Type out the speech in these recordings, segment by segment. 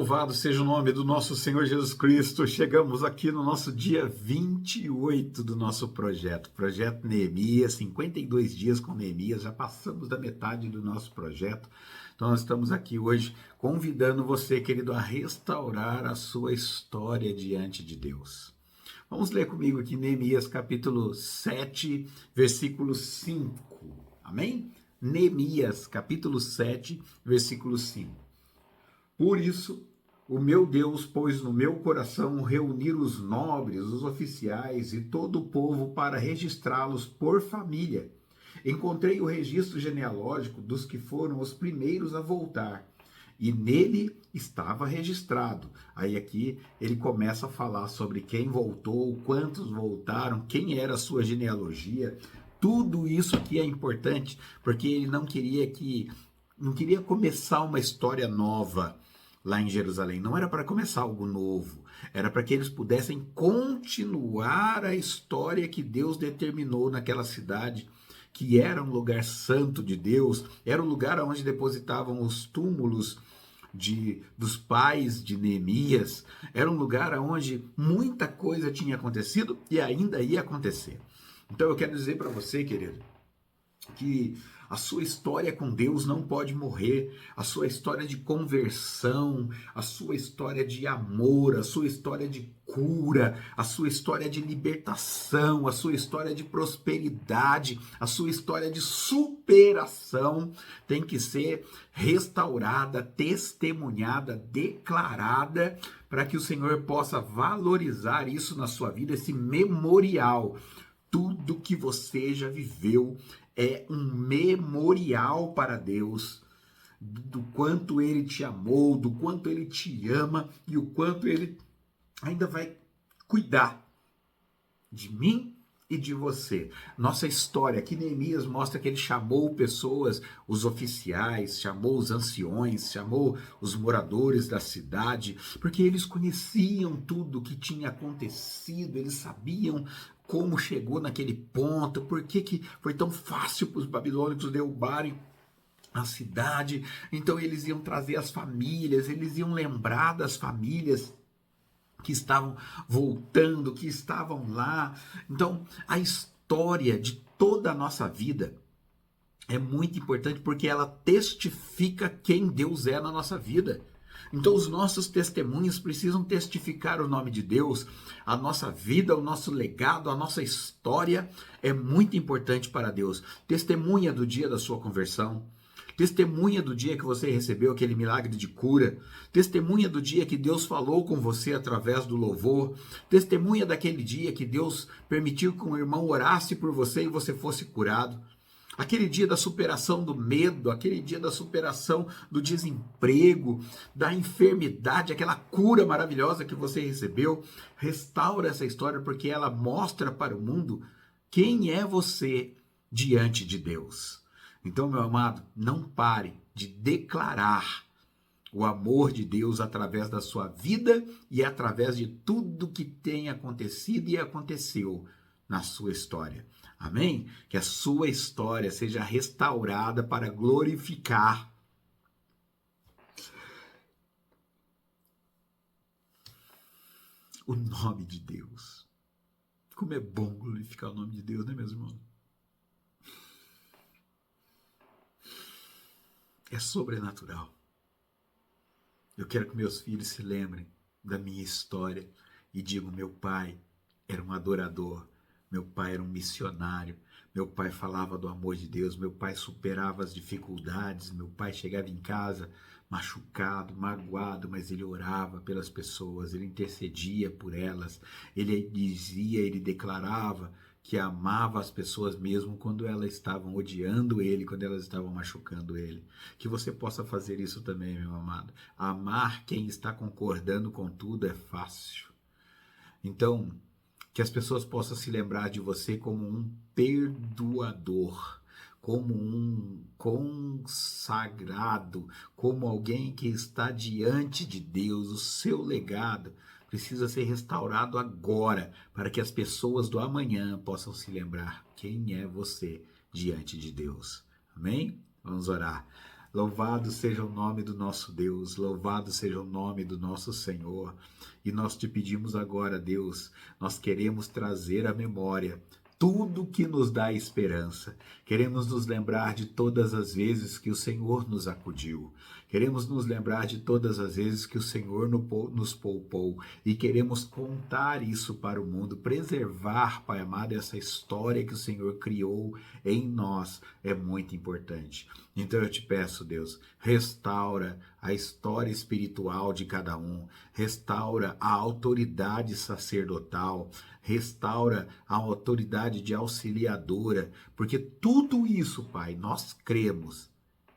Louvado seja o nome do nosso Senhor Jesus Cristo. Chegamos aqui no nosso dia 28 do nosso projeto Neemias, 52 dias com Neemias, já passamos da metade do nosso projeto. Então nós estamos aqui hoje convidando você, querido, a restaurar a sua história diante de Deus. Vamos ler comigo aqui Neemias capítulo 7, versículo 5. Amém? Neemias capítulo 7, versículo 5. Por isso, o meu Deus pôs no meu coração reunir os nobres, os oficiais e todo o povo para registrá-los por família. Encontrei o registro genealógico dos que foram os primeiros a voltar, e nele estava registrado. Aí aqui ele começa a falar sobre quem voltou, quantos voltaram, quem era a sua genealogia. Tudo isso aqui é importante, porque ele não queria começar uma história nova lá em Jerusalém. Não era para começar algo novo, era para que eles pudessem continuar a história que Deus determinou naquela cidade, que era um lugar santo de Deus, era o lugar onde depositavam os túmulos dos pais de Neemias, era um lugar onde muita coisa tinha acontecido e ainda ia acontecer. Então eu quero dizer para você, querido, que a sua história com Deus não pode morrer, a sua história de conversão, a sua história de amor, a sua história de cura, a sua história de libertação, a sua história de prosperidade, a sua história de superação tem que ser restaurada, testemunhada, declarada, para que o Senhor possa valorizar isso na sua vida, esse memorial. Tudo que você já viveu é um memorial para Deus do quanto Ele te amou, do quanto Ele te ama e o quanto Ele ainda vai cuidar de mim e de você. Nossa história aqui, Neemias mostra que ele chamou pessoas, os oficiais, chamou os anciões, chamou os moradores da cidade, porque eles conheciam tudo o que tinha acontecido, eles sabiam como chegou naquele ponto, por que foi tão fácil para os babilônicos derrubarem a cidade. Então eles iam trazer as famílias, eles iam lembrar das famílias que estavam voltando, que estavam lá. Então, a história de toda a nossa vida é muito importante porque ela testifica quem Deus é na nossa vida. Então, os nossos testemunhos precisam testificar o nome de Deus, a nossa vida, o nosso legado, a nossa história é muito importante para Deus. Testemunha do dia da sua conversão. Testemunha do dia que você recebeu aquele milagre de cura. Testemunha do dia que Deus falou com você através do louvor. Testemunha daquele dia que Deus permitiu que um irmão orasse por você e você fosse curado. Aquele dia da superação do medo, aquele dia da superação do desemprego, da enfermidade, aquela cura maravilhosa que você recebeu. Restaura essa história porque ela mostra para o mundo quem é você diante de Deus. Então, meu amado, não pare de declarar o amor de Deus através da sua vida e através de tudo que tem acontecido e aconteceu na sua história. Amém? Que a sua história seja restaurada para glorificar o nome de Deus. Como é bom glorificar o nome de Deus, né, meus irmãos? É sobrenatural. Eu quero que meus filhos se lembrem da minha história e digam: meu pai era um adorador, meu pai era um missionário, meu pai falava do amor de Deus, meu pai superava as dificuldades, meu pai chegava em casa machucado, magoado, mas ele orava pelas pessoas, ele intercedia por elas, ele dizia, ele declarava que amava as pessoas mesmo quando elas estavam odiando ele, quando elas estavam machucando ele. Que você possa fazer isso também, meu amado. Amar quem está concordando com tudo é fácil. Então, que as pessoas possam se lembrar de você como um perdoador, como um consagrado, como alguém que está diante de Deus. O seu legado precisa ser restaurado agora, para que as pessoas do amanhã possam se lembrar quem é você diante de Deus. Amém? Vamos orar. Louvado seja o nome do nosso Deus, louvado seja o nome do nosso Senhor. E nós te pedimos agora, Deus, nós queremos trazer à memória tudo que nos dá esperança. Queremos nos lembrar de todas as vezes que o Senhor nos acudiu. Queremos nos lembrar de todas as vezes que o Senhor nos poupou. E queremos contar isso para o mundo, preservar, Pai amado, essa história que o Senhor criou em nós é muito importante. Então eu te peço, Deus, restaura a história espiritual de cada um, restaura a autoridade sacerdotal, restaura a autoridade de auxiliadora, porque tudo isso, Pai, nós cremos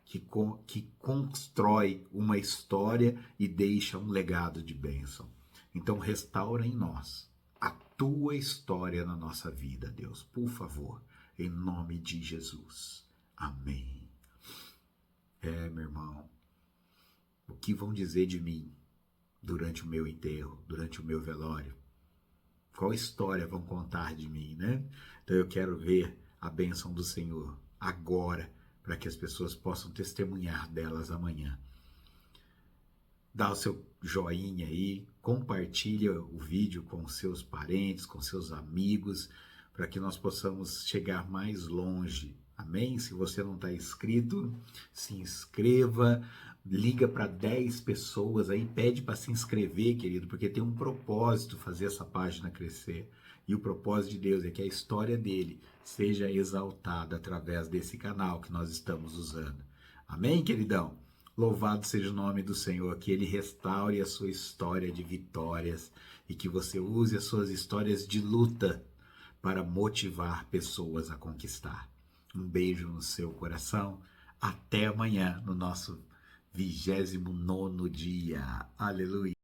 que constrói uma história e deixa um legado de bênção. Então restaura em nós a tua história na nossa vida, Deus, por favor, em nome de Jesus. Amém. Meu irmão, o que vão dizer de mim durante o meu enterro, durante o meu velório? Qual história vão contar de mim, né? Então eu quero ver a bênção do Senhor agora, para que as pessoas possam testemunhar delas amanhã. Dá o seu joinha aí, compartilha o vídeo com seus parentes, com seus amigos, para que nós possamos chegar mais longe. Amém? Se você não está inscrito, se inscreva, liga para 10 pessoas aí, pede para se inscrever, querido, porque tem um propósito fazer essa página crescer. E o propósito de Deus é que a história dele seja exaltada através desse canal que nós estamos usando. Amém, queridão? Louvado seja o nome do Senhor, que Ele restaure a sua história de vitórias e que você use as suas histórias de luta para motivar pessoas a conquistar. Um beijo no seu coração. Até amanhã no nosso 29º dia. Aleluia.